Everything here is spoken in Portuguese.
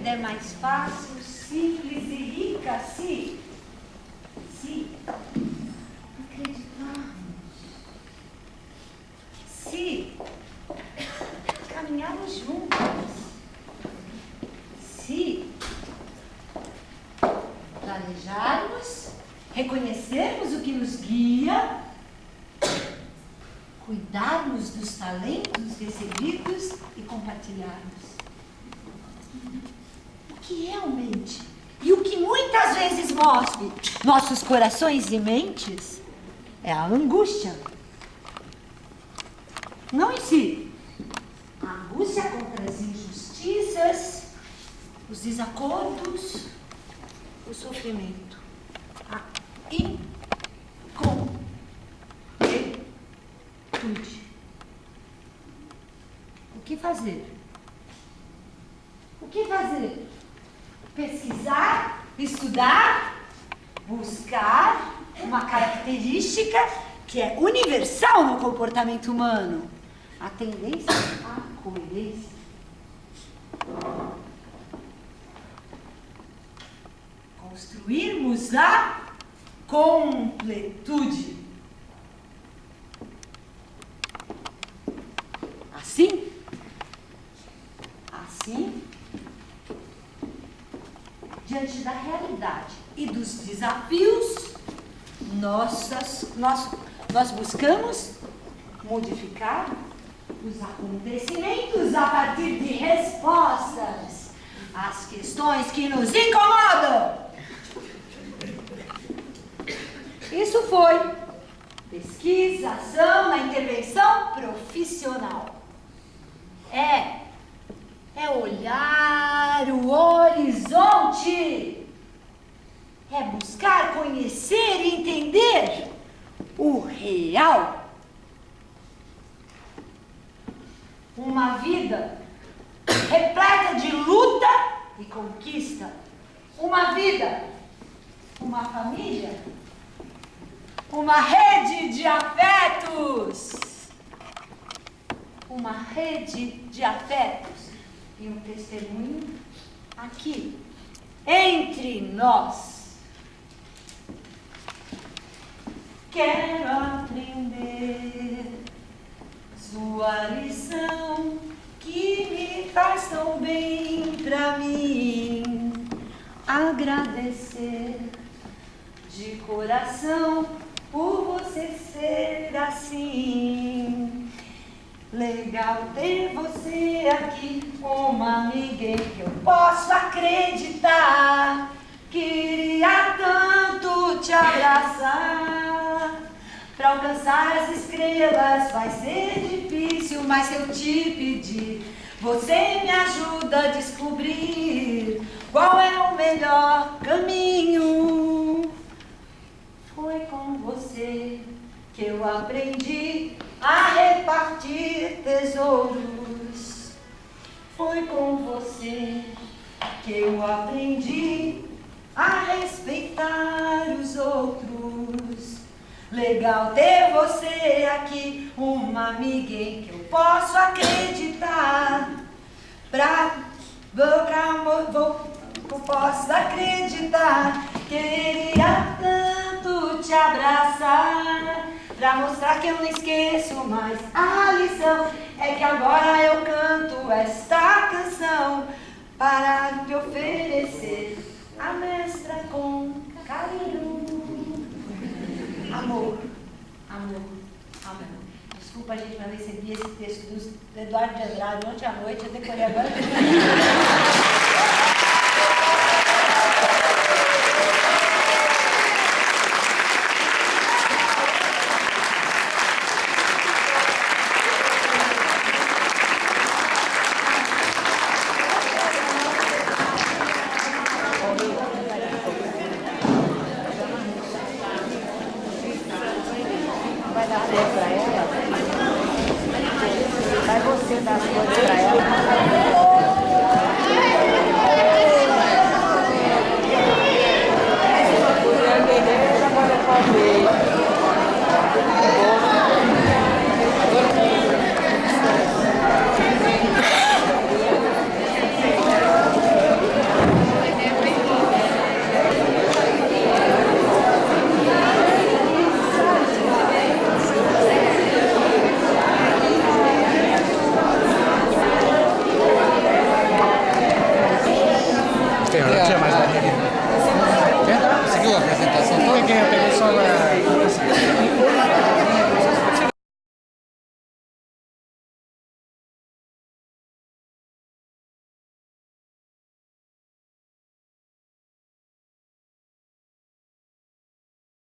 vida é mais fácil, simples e rica se acreditarmos, se caminharmos juntos, se planejarmos, reconhecermos o que nos guia, cuidarmos dos talentos recebidos e compartilharmos. O que realmente e o que muitas vezes move nossos corações e mentes é a angústia. Não em si. A angústia contra as injustiças, os desacordos, o sofrimento. A incompletude. O que fazer? O que fazer? Pesquisar, estudar, buscar uma característica que é universal no comportamento humano. A tendência à coerência. Construirmos a completude. Assim, diante da realidade e dos desafios, nós buscamos modificar os acontecimentos a partir de respostas às questões que nos incomodam. Isso foi pesquisa, ação na intervenção profissional. É olhar o horizonte. É buscar conhecer e entender o real. Uma vida repleta de luta e conquista. Uma vida, uma família, uma rede de afetos. Uma rede de afetos e um testemunho aqui, entre nós. Quero aprender sua lição que me faz tão bem pra mim. Agradecer de coração por você ser assim. Legal ter você aqui, uma amiga em que eu posso acreditar. Queria tanto te abraçar. Pra alcançar as estrelas vai ser difícil, mas se eu te pedir, você me ajuda a descobrir qual é o melhor caminho. Foi com você que eu aprendi a repartir tesouros. Foi com você que eu aprendi a respeitar os outros. Legal ter você aqui, uma amiga em que eu posso acreditar. Eu posso acreditar. Queria tanto te abraçar, pra mostrar que eu não esqueço mais a lição. É que agora eu canto esta canção para te oferecer a mestra com carinho. Amor, amor, amor. Desculpa, gente, mas eu recebi esse texto do Eduardo de Andrade ontem à noite, eu decorei agora.